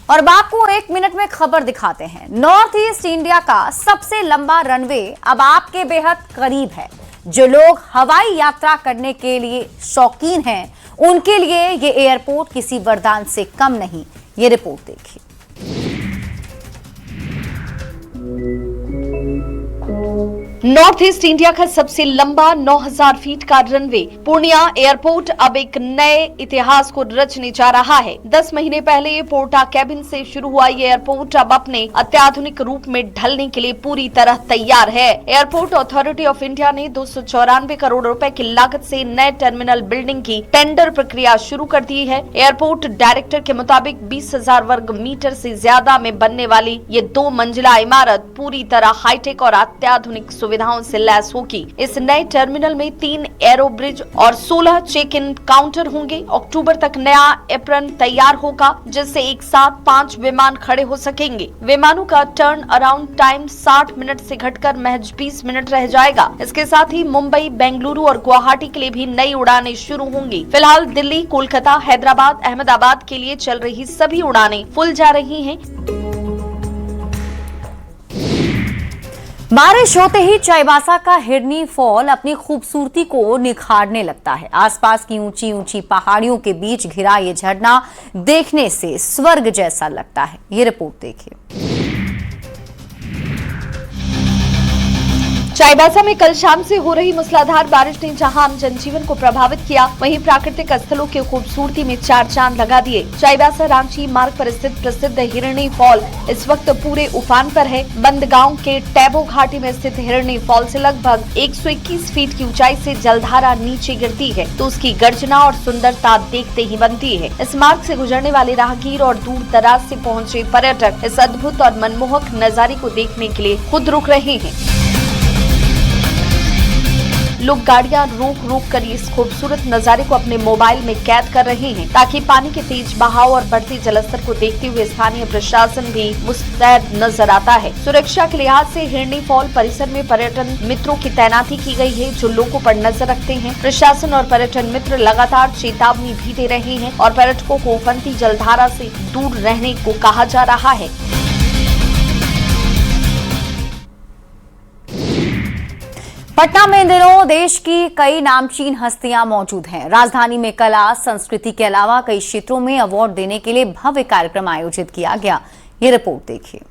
और अब आपको 1 मिनट में खबर दिखाते हैं। नॉर्थ ईस्ट इंडिया का सबसे लंबा रनवे अब आपके बेहद करीब है। जो लोग हवाई यात्रा करने के लिए शौकीन हैं, उनके लिए ये एयरपोर्ट किसी वरदान से कम नहीं। ये रिपोर्ट देखिए। नॉर्थ ईस्ट इंडिया का सबसे लंबा 9000 फीट का रनवे पूर्णिया एयरपोर्ट अब एक नए इतिहास को रचने जा रहा है। 10 महीने पहले पोर्टा केबिन से शुरू हुआ ये एयरपोर्ट अब अपने अत्याधुनिक रूप में ढलने के लिए पूरी तरह तैयार है। एयरपोर्ट अथॉरिटी ऑफ इंडिया ने 294 करोड़ रुपए की लागत से नए टर्मिनल बिल्डिंग की टेंडर प्रक्रिया शुरू कर दी है। एयरपोर्ट डायरेक्टर के मुताबिक 20,000 वर्ग मीटर से ज्यादा में बनने वाली ये 2 मंजिला इमारत पूरी तरह हाईटेक और अत्याधुनिक सुविधाओं से लैस होगी। इस नए टर्मिनल में 3 एरो ब्रिज और 16 चेक इन काउंटर होंगे। अक्टूबर तक नया एप्रन तैयार होगा, जिससे एक साथ 5 विमान खड़े हो सकेंगे। विमानों का टर्न अराउंड टाइम 60 मिनट से घटकर महज 20 मिनट रह जाएगा। इसके साथ ही मुंबई, बेंगलुरु और गुवाहाटी के लिए भी नई उड़ानें शुरू होंगी। फिलहाल दिल्ली, कोलकाता, हैदराबाद, अहमदाबाद के लिए चल रही सभी उड़ानें फुल जा रही हैं। बारिश होते ही चाईबासा का हिरनी फॉल अपनी खूबसूरती को निखारने लगता है। आसपास की ऊंची ऊंची पहाड़ियों के बीच घिरा ये झरना देखने से स्वर्ग जैसा लगता है। ये रिपोर्ट देखिए। चाईबासा में कल शाम से हो रही मूसलाधार बारिश ने जहां आम जनजीवन को प्रभावित किया, वहीं प्राकृतिक स्थलों की खूबसूरती में 4 चांद लगा दिए। चाईबासा रांची मार्ग पर स्थित प्रसिद्ध हिरनी फॉल इस वक्त पूरे उफान पर है। बंदगांव के टैबो घाटी में स्थित हिरनी फॉल से लगभग 121 फीट की ऊंचाई से जलधारा नीचे गिरती है तो उसकी गर्जना और सुंदरता देखते ही बनती है। इस मार्ग से गुजरने वाले राहगीर और दूर दराज से पहुंचे पर्यटक इस अद्भुत और मनमोहक नजारे को देखने के लिए खुद रुक रहे हैं। लोग गाड़ियां रोक कर इस खूबसूरत नजारे को अपने मोबाइल में कैद कर रहे हैं, ताकि पानी के तेज बहाव और बढ़ते जलस्तर को देखते हुए स्थानीय प्रशासन भी मुस्तैद नजर आता है। सुरक्षा के लिहाज से हिरनी फॉल परिसर में पर्यटन मित्रों की तैनाती की गई है, जो लोगों पर नजर रखते हैं। प्रशासन और पर्यटन मित्र लगातार चेतावनी भी दे रहे हैं और पर्यटकों को उफनती जलधारा से दूर रहने को कहा जा रहा है। पटना में इन दिनों देश की कई नामचीन हस्तियां मौजूद हैं। राजधानी में कला, संस्कृति के अलावा कई क्षेत्रों में अवार्ड देने के लिए भव्य कार्यक्रम आयोजित किया गया। ये रिपोर्ट देखिए।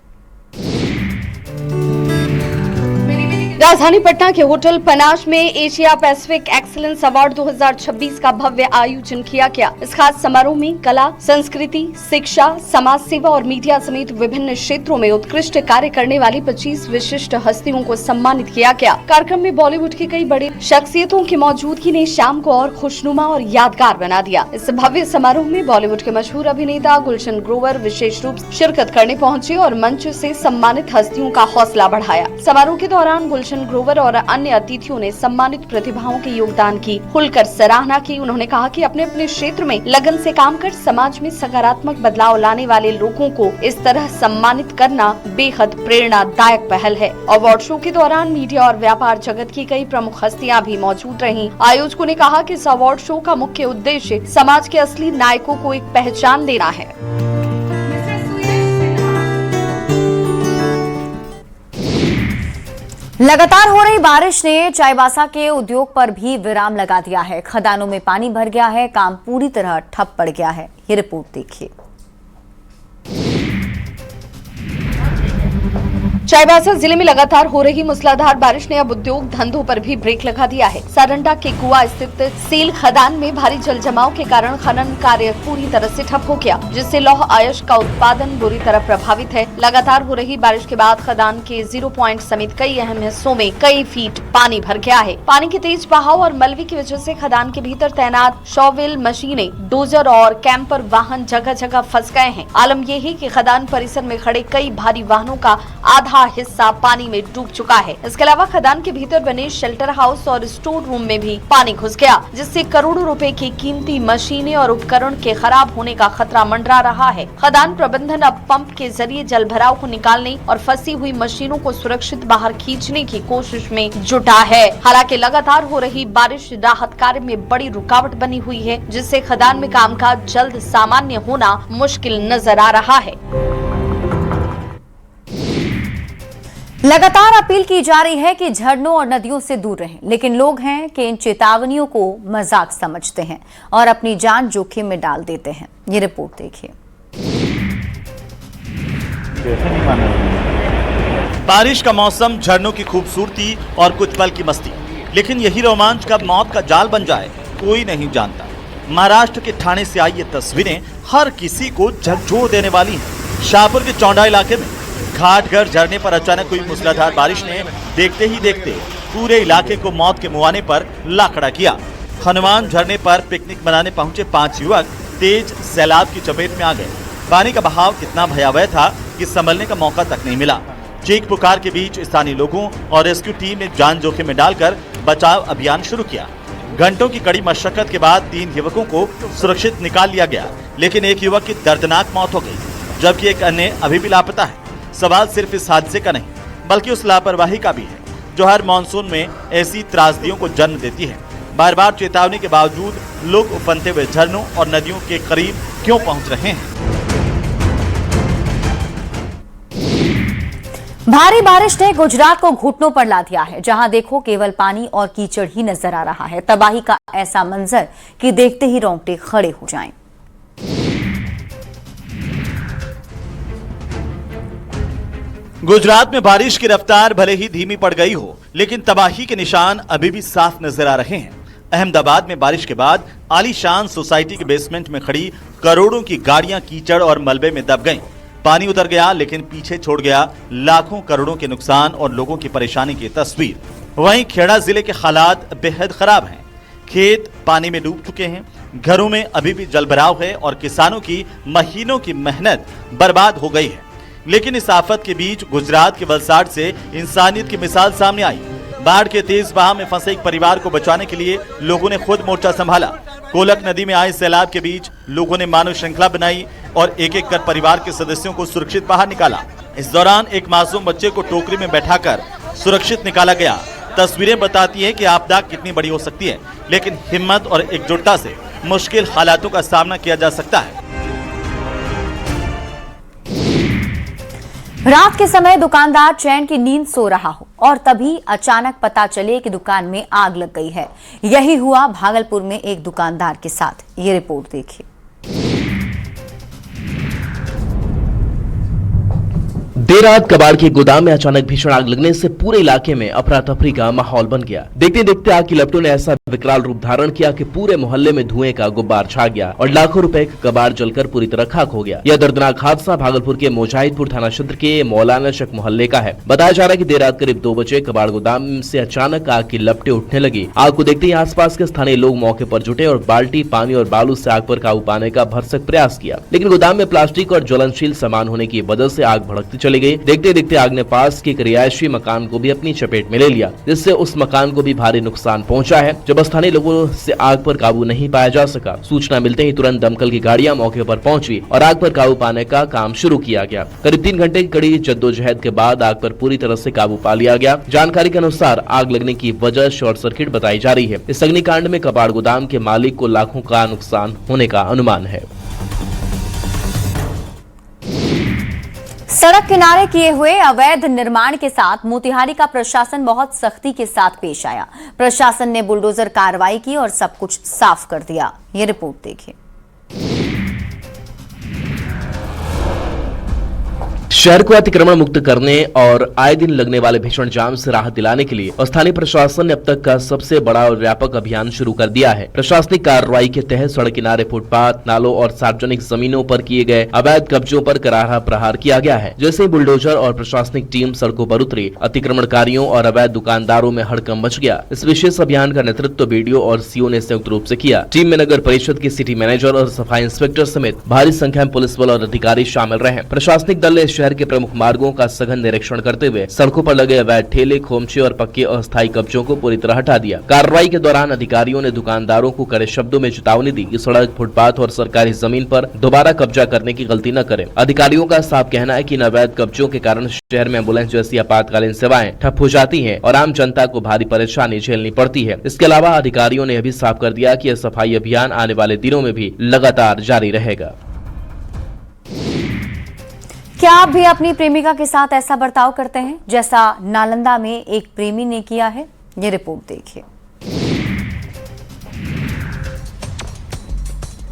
राजधानी पटना के होटल पनाश में एशिया पैसिफिक एक्सीलेंस अवार्ड 2026 का भव्य आयोजन किया गया। इस खास समारोह में कला, संस्कृति, शिक्षा, समाज सेवा और मीडिया समेत विभिन्न क्षेत्रों में उत्कृष्ट कार्य करने वाली 25 विशिष्ट हस्तियों को सम्मानित किया गया। कार्यक्रम में बॉलीवुड की कई बड़ी शख्सियतों की मौजूदगी ने शाम को और खुशनुमा और यादगार बना दिया। इस भव्य समारोह में बॉलीवुड के मशहूर अभिनेता गुलशन ग्रोवर विशेष रूप से शिरकत करने पहुँचे और मंच से सम्मानित हस्तियों का हौसला बढ़ाया। समारोह के दौरान गुलशन ग्रोवर और अन्य अतिथियों ने सम्मानित प्रतिभाओं के योगदान की खुलकर सराहना की। उन्होंने कहा कि अपने अपने क्षेत्र में लगन से काम कर समाज में सकारात्मक बदलाव लाने वाले लोगों को इस तरह सम्मानित करना बेहद प्रेरणादायक पहल है। अवार्ड शो के दौरान मीडिया और व्यापार जगत की कई प्रमुख हस्तियां भी मौजूद रहीं। आयोजकों ने कहा कि इस अवार्ड शो का मुख्य उद्देश्य समाज के असली नायकों को एक पहचान देना है। लगातार हो रही बारिश ने चाईबासा के उद्योग पर भी विराम लगा दिया है। खदानों में पानी भर गया है, काम पूरी तरह ठप पड़ गया है। ये रिपोर्ट देखिए। चाईबासा जिले में लगातार हो रही मूसलाधार बारिश ने अब उद्योग धंधों पर भी ब्रेक लगा दिया है। सारंडा के कुआ स्थित सेल खदान में भारी जल जमाव के कारण खनन कार्य पूरी तरह से ठप हो गया, जिससे लौह अयस्क का उत्पादन बुरी तरह प्रभावित है। लगातार हो रही बारिश के बाद खदान के 0 पॉइंट समेत कई अहम हिस्सों में कई फीट पानी भर गया है। पानी के तेज बहाव और मलबे की वजह से खदान के भीतर तैनात शॉवेल मशीनें, डोजर और कैंपर वाहन जगह जगह फंस गए हैं। आलम यह है कि खदान परिसर में खड़े कई भारी वाहनों का आधा आधा हिस्सा पानी में डूब चुका है। इसके अलावा खदान के भीतर बने शेल्टर हाउस और स्टोर रूम में भी पानी घुस गया, जिससे करोड़ों रुपए की कीमती मशीनें और उपकरण के खराब होने का खतरा मंडरा रहा है। खदान प्रबंधन अब पंप के जरिए जल भराव को निकालने और फंसी हुई मशीनों को सुरक्षित बाहर खींचने की कोशिश में जुटा है। हालांकि लगातार हो रही बारिश राहत कार्य में बड़ी रुकावट बनी हुई है, जिससे खदान में कामकाज जल्द सामान्य होना मुश्किल नजर आ रहा है। लगातार अपील की जा रही है कि झरनों और नदियों से दूर रहें, लेकिन लोग हैं कि इन चेतावनियों को मजाक समझते हैं और अपनी जान जोखिम में डाल देते हैं। ये रिपोर्ट देखिए। बारिश का मौसम, झरनों की खूबसूरती और कुछ पल की मस्ती, लेकिन यही रोमांच कब मौत का जाल बन जाए कोई नहीं जानता। महाराष्ट्र के ठाणे से आई ये तस्वीरें हर किसी को झकझोर देने वाली हैं। शाहपुर के चौंडा इलाके में घाटघर झरने पर अचानक हुई मूसलाधार बारिश ने देखते ही देखते पूरे इलाके को मौत के मुहाने पर ला खड़ा किया। हनुमान झरने पर पिकनिक मनाने पहुंचे 5 युवक तेज सैलाब की चपेट में आ गए। पानी का बहाव इतना भयावह था कि संभलने का मौका तक नहीं मिला। चीख पुकार के बीच स्थानीय लोगों और रेस्क्यू टीम ने जान जोखिम में डालकर बचाव अभियान शुरू किया। घंटों की कड़ी मशक्कत के बाद 3 युवकों को सुरक्षित निकाल लिया गया, लेकिन एक युवक की दर्दनाक मौत हो गई, जबकि एक अन्य अभी भी लापता है। सवाल सिर्फ इस हादसे का नहीं, बल्कि उस लापरवाही का भी है जो हर मानसून में ऐसी त्रासदियों को जन्म देती है। बार बार चेतावनी के बावजूद लोग उफनते हुए झरनों और नदियों के करीब क्यों पहुंच रहे हैं? भारी बारिश ने गुजरात को घुटनों पर ला दिया है। जहां देखो केवल पानी और कीचड़ ही नजर आ रहा है। तबाही का ऐसा मंजर कि देखते ही रोंगटे खड़े हो जाएं। गुजरात में बारिश की रफ्तार भले ही धीमी पड़ गई हो, लेकिन तबाही के निशान अभी भी साफ नजर आ रहे हैं। अहमदाबाद में बारिश के बाद आलीशान सोसाइटी के बेसमेंट में खड़ी करोड़ों की गाड़ियां कीचड़ और मलबे में दब गईं। पानी उतर गया, लेकिन पीछे छोड़ गया लाखों करोड़ों के नुकसान और लोगों की परेशानी की तस्वीर। वहीं खेड़ा जिले के हालात बेहद खराब हैं। खेत पानी में डूब चुके हैं, घरों में अभी भी जलभराव है और किसानों की महीनों की मेहनत बर्बाद हो गई है। लेकिन इस आफत के बीच गुजरात के वलसाड से इंसानियत की मिसाल सामने आई। बाढ़ के तेज बहाव में फंसे एक परिवार को बचाने के लिए लोगों ने खुद मोर्चा संभाला। कोलक नदी में आए सैलाब के बीच लोगों ने मानव श्रृंखला बनाई और एक एक कर परिवार के सदस्यों को सुरक्षित बाहर निकाला। इस दौरान एक मासूम बच्चे को टोकरी में बैठाकर सुरक्षित निकाला गया। तस्वीरें बताती हैं कि आपदा कितनी बड़ी हो सकती है, लेकिन हिम्मत और एकजुटता से मुश्किल हालातों का सामना किया जा सकता है। रात के समय दुकानदार चैन की नींद सो रहा हो और तभी अचानक पता चले कि दुकान में आग लग गई है। यही हुआ भागलपुर में एक दुकानदार के साथ। ये रिपोर्ट देखिए। देर रात कबाड़ के गोदाम में अचानक भीषण आग लगने से पूरे इलाके में अफरा तफरी का माहौल बन गया। देखते देखते आग की लपटों ने ऐसा विकराल रूप धारण किया कि पूरे मोहल्ले में धुएं का गुब्बार छा गया और लाखों रुपए का कबाड़ जलकर पूरी तरह खाक हो गया। यह दर्दनाक हादसा भागलपुर के मुजाहिदपुर थाना क्षेत्र के मौलाना शक मोहल्ले का है। बताया जा रहा है कि देर रात करीब 2 बजे कबाड़ गोदाम से अचानक आग की लपटें उठने लगी। आग को देखते ही आसपास के स्थानीय लोग मौके पर जुटे और बाल्टी, पानी और बालू से आग पर काबू पाने का भरसक प्रयास किया, लेकिन गोदाम में प्लास्टिक और ज्वलनशील सामान होने की वजह से आग भड़कती चली गई। देखते देखते आग ने पास के एक रिहायशी मकान को भी अपनी चपेट में ले लिया, जिससे उस मकान को भी भारी नुकसान पहुंचा है। जब स्थानीय लोगों से आग पर काबू नहीं पाया जा सका, सूचना मिलते ही तुरंत दमकल की गाड़ियां मौके पर पहुंची और आग पर काबू पाने का काम शुरू किया गया। करीब 3 घंटे की कड़ी जद्दोजहद के बाद आग पर पूरी तरह से काबू पा लिया गया। जानकारी के अनुसार आग लगने की वजह शॉर्ट सर्किट बताई जा रही है। इस अग्निकांड में कबाड़ गोदाम के मालिक को लाखों का नुकसान होने का अनुमान है। सड़क किनारे किए हुए अवैध निर्माण के साथ मोतिहारी का प्रशासन बहुत सख्ती के साथ पेश आया। प्रशासन ने बुलडोजर कार्रवाई की और सब कुछ साफ कर दिया। ये रिपोर्ट देखिए। शहर को अतिक्रमण मुक्त करने और आए दिन लगने वाले भीषण जाम से राहत दिलाने के लिए स्थानीय प्रशासन ने अब तक का सबसे बड़ा और व्यापक अभियान शुरू कर दिया है। प्रशासनिक कार्रवाई के तहत सड़क किनारे, फुटपाथ, नालों और सार्वजनिक जमीनों पर किए गए अवैध कब्जों पर करारा प्रहार किया गया है। जैसे ही बुलडोजर और प्रशासनिक टीम सड़कों पर उतरी, अतिक्रमणकारियों और अवैध दुकानदारों में हड़कंप मच गया। इस विशेष अभियान का नेतृत्व बीडीओ और सीओ ने संयुक्त रूप से किया। टीम में नगर परिषद के सिटी मैनेजर और सफाई इंस्पेक्टर समेत भारी संख्या में पुलिस बल और अधिकारी शामिल रहे। प्रशासनिक दल ने शहर शहर के प्रमुख मार्गों का सघन निरीक्षण करते हुए सड़कों पर लगे अवैध ठेले, खोमचे और पक्के अस्थायी कब्जों को पूरी तरह हटा दिया। कार्रवाई के दौरान अधिकारियों ने दुकानदारों को कड़े शब्दों में चेतावनी दी कि सड़क, फुटपाथ और सरकारी जमीन पर दोबारा कब्जा करने की गलती न करें। अधिकारियों का साफ कहना है कि इन अवैध कब्जों के कारण शहर में एम्बुलेंस जैसी आपातकालीन सेवाएं ठप हो जाती हैं और आम जनता को भारी परेशानी झेलनी पड़ती है। इसके अलावा अधिकारियों ने यह भी साफ कर दिया कि यह सफाई अभियान आने वाले दिनों में भी लगातार जारी रहेगा। क्या आप भी अपनी प्रेमिका के साथ ऐसा बर्ताव करते हैं जैसा नालंदा में एक प्रेमी ने किया है? ये रिपोर्ट देखिए।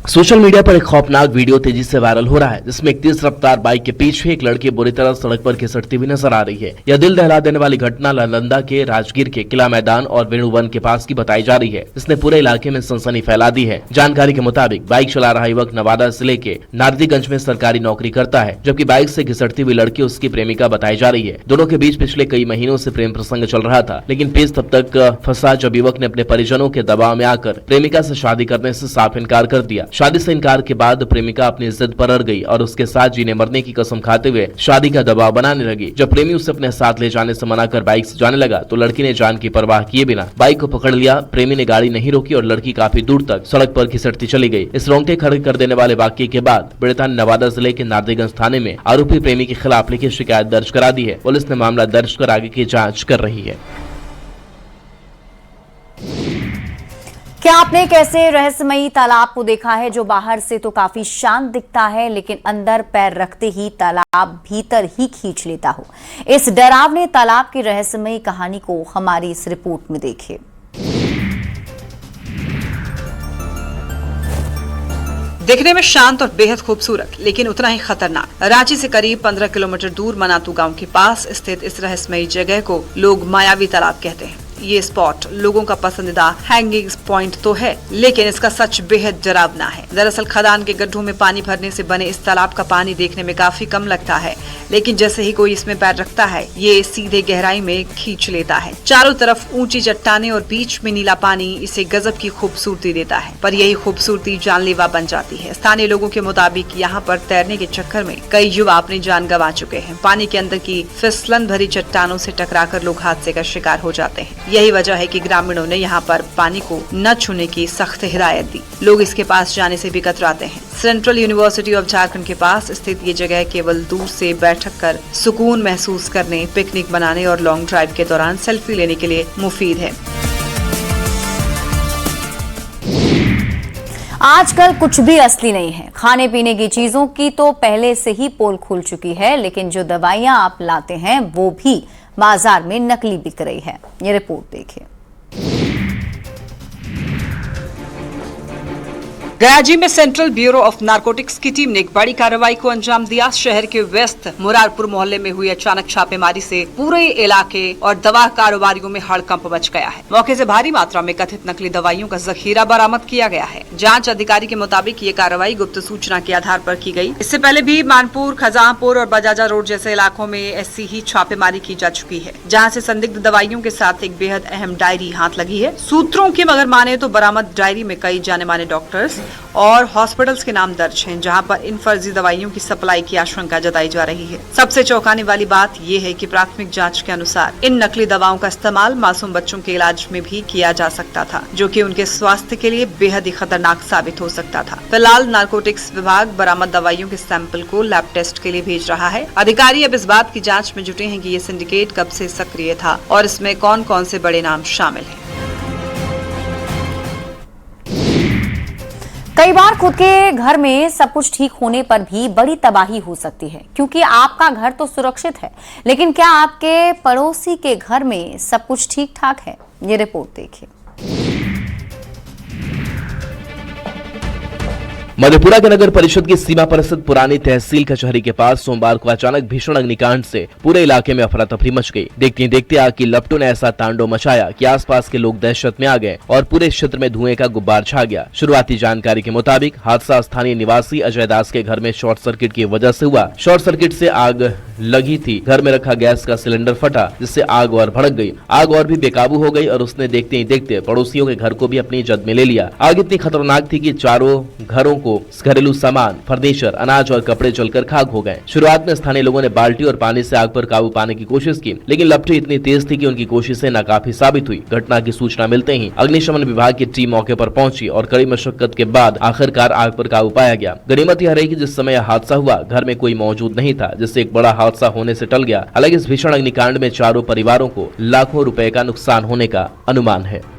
सोशल मीडिया पर एक खौफनाक वीडियो तेजी से वायरल हो रहा है, जिसमें एक तेज रफ्तार बाइक के पीछे एक लड़की बुरी तरह सड़क पर घिसटती हुई नजर आ रही है। यह दिल दहला देने वाली घटना नालंदा के राजगीर के किला मैदान और वेणुवन के पास की बताई जा रही है, जिसने पूरे इलाके में सनसनी फैला दी है। जानकारी के मुताबिक बाइक चला रहा युवक नवादा जिले के नारदीगंज में सरकारी नौकरी करता है, जबकि बाइक से घिसटती हुई लड़की उसकी प्रेमिका बताई जा रही है। दोनों के बीच पिछले कई महीनों से प्रेम प्रसंग चल रहा था, लेकिन पेच तब तक फंसा जब युवक ने अपने परिजनों के दबाव में आकर प्रेमिका से शादी करने से साफ इनकार कर दिया। शादी से इनकार के बाद प्रेमिका अपनी जिद पर अड़ गई और उसके साथ जीने मरने की कसम खाते हुए शादी का दबाव बनाने लगी। जब प्रेमी उसे अपने साथ ले जाने से मना कर बाइक से जाने लगा तो लड़की ने जान की परवाह किए बिना बाइक को पकड़ लिया। प्रेमी ने गाड़ी नहीं रोकी और लड़की काफी दूर तक सड़क पर घिसटती चली गई। इस रोंगटे खड़े कर देने वाले वाकये के बाद पीड़िता ने नवादा जिले के नारदीगंज थाने में आरोपी प्रेमी के खिलाफ लिखित शिकायत दर्ज करा दी है। पुलिस ने मामला दर्ज कर आगे की जाँच कर रही है। क्या आपने एक ऐसे रहस्यमयी तालाब को देखा है जो बाहर से तो काफी शांत दिखता है, लेकिन अंदर पैर रखते ही तालाब भीतर ही खींच लेता हो? इस डरावने तालाब की रहस्यमयी कहानी को हमारी इस रिपोर्ट में देखिए। देखने में शांत और बेहद खूबसूरत, लेकिन उतना ही खतरनाक। रांची से करीब 15 किलोमीटर दूर मनातू गांव के पास स्थित इस रहस्यमयी जगह को लोग मायावी तालाब कहते हैं। ये स्पॉट लोगों का पसंदीदा हैंगिंग पॉइंट तो है, लेकिन इसका सच बेहद डरावना है। दरअसल खदान के गड्ढों में पानी भरने से बने इस तालाब का पानी देखने में काफी कम लगता है, लेकिन जैसे ही कोई इसमें पैर रखता है ये सीधे गहराई में खींच लेता है। चारों तरफ ऊंची चट्टानें और बीच में नीला पानी इसे गजब की खूबसूरती देता है, पर यही खूबसूरती जानलेवा बन जाती है। स्थानीय लोगों के मुताबिक यहाँ पर तैरने के चक्कर में कई युवा अपनी जान गंवा चुके हैं। पानी के अंदर की फिसलन भरी चट्टानों से टकराकर लोग हादसे का शिकार हो जाते हैं। यही वजह है कि ग्रामीणों ने यहाँ पर पानी को न छूने की सख्त हिदायत दी। लोग इसके पास जाने से भी कतराते हैं। सेंट्रल यूनिवर्सिटी ऑफ झारखंड के पास स्थित ये जगह केवल दूर से बैठक कर सुकून महसूस करने, पिकनिक बनाने और लॉन्ग ड्राइव के दौरान सेल्फी लेने के लिए मुफीद है। आजकल कुछ भी असली नहीं है। खाने पीने की चीजों की तो पहले से ही पोल खुल चुकी है, लेकिन जो दवाइयां आप लाते हैं वो भी बाजार में नकली बिक रही है। ये रिपोर्ट देखिए। गयाजी में सेंट्रल ब्यूरो ऑफ नारकोटिक्स की टीम ने एक बड़ी कार्रवाई को अंजाम दिया। शहर के वेस्ट मुरारपुर मोहल्ले में हुई अचानक छापेमारी से पूरे इलाके और दवा कारोबारियों में हड़कंप मच गया है। मौके से भारी मात्रा में कथित नकली दवाइयों का जखीरा बरामद किया गया है। जांच अधिकारी के मुताबिक ये कार्रवाई गुप्त सूचना के आधार पर की गई। इससे पहले भी मानपुर, खजानपुर और बजाजा रोड जैसे इलाकों में ऐसी ही छापेमारी की जा चुकी है, जहाँ से संदिग्ध दवाइयों के साथ एक बेहद अहम डायरी हाथ लगी है। सूत्रों की मगर माने तो बरामद डायरी में कई जाने माने डॉक्टर्स और हॉस्पिटल्स के नाम दर्ज हैं, जहां पर इन फर्जी दवाइयों की सप्लाई की आशंका जताई जा रही है। सबसे चौंकाने वाली बात यह है कि प्राथमिक जांच के अनुसार इन नकली दवाओं का इस्तेमाल मासूम बच्चों के इलाज में भी किया जा सकता था, जो कि उनके स्वास्थ्य के लिए बेहद ही खतरनाक साबित हो सकता था। फिलहाल नारकोटिक्स विभाग बरामद दवाइयों के सैंपल को लैब टेस्ट के लिए भेज रहा है। अधिकारी अब इस बात की जाँच में जुटे हैं कि ये सिंडिकेट कब से सक्रिय था और इसमें कौन कौन से बड़े नाम शामिल हैं। कई बार खुद के घर में सब कुछ ठीक होने पर भी बड़ी तबाही हो सकती है, क्योंकि आपका घर तो सुरक्षित है, लेकिन क्या आपके पड़ोसी के घर में सब कुछ ठीक ठाक है? ये रिपोर्ट देखिए। मधेपुरा के नगर परिषद की सीमा पर स्थित पुरानी तहसील कचहरी के पास सोमवार को अचानक भीषण अग्निकांड से पूरे इलाके में अफरा तफरी मच गई। देखते ही देखते आग की लपटों ने ऐसा तांडव मचाया कि आसपास के लोग दहशत में आ गए और पूरे क्षेत्र में धुएं का गुब्बार छा गया। शुरुआती जानकारी के मुताबिक हादसा स्थानीय निवासी अजय दास के घर में शॉर्ट सर्किट की वजह से हुआ। शॉर्ट सर्किट से आग लगी थी। घर में रखा गैस का सिलेंडर फटा, जिससे आग और भड़क गई। आग और भी बेकाबू हो गई और उसने देखते ही देखते पड़ोसियों के घर को भी अपनी जद में ले लिया। आग इतनी खतरनाक थी कि चारों घरों को घरेलू सामान, फर्नीचर, अनाज और कपड़े जलकर खाक हो गए। शुरुआत में स्थानीय लोगों ने बाल्टी और पानी से आग पर काबू पाने की कोशिश की, लेकिन लपटें इतनी तेज थी कि उनकी कोशिशें नाकाफी साबित हुई। घटना की सूचना मिलते ही अग्निशमन विभाग की टीम मौके पर पहुंची और कड़ी मशक्कत के बाद आखिरकार आग पर काबू पाया गया। गनीमत यह रही कि जिस समय यह हादसा हुआ घर में कोई मौजूद नहीं था, जिससे एक बड़ा हादसा होने से टल गया। हालांकि इस भीषण अग्निकांड में चारों परिवारों को लाखों रुपए का नुकसान होने का अनुमान है।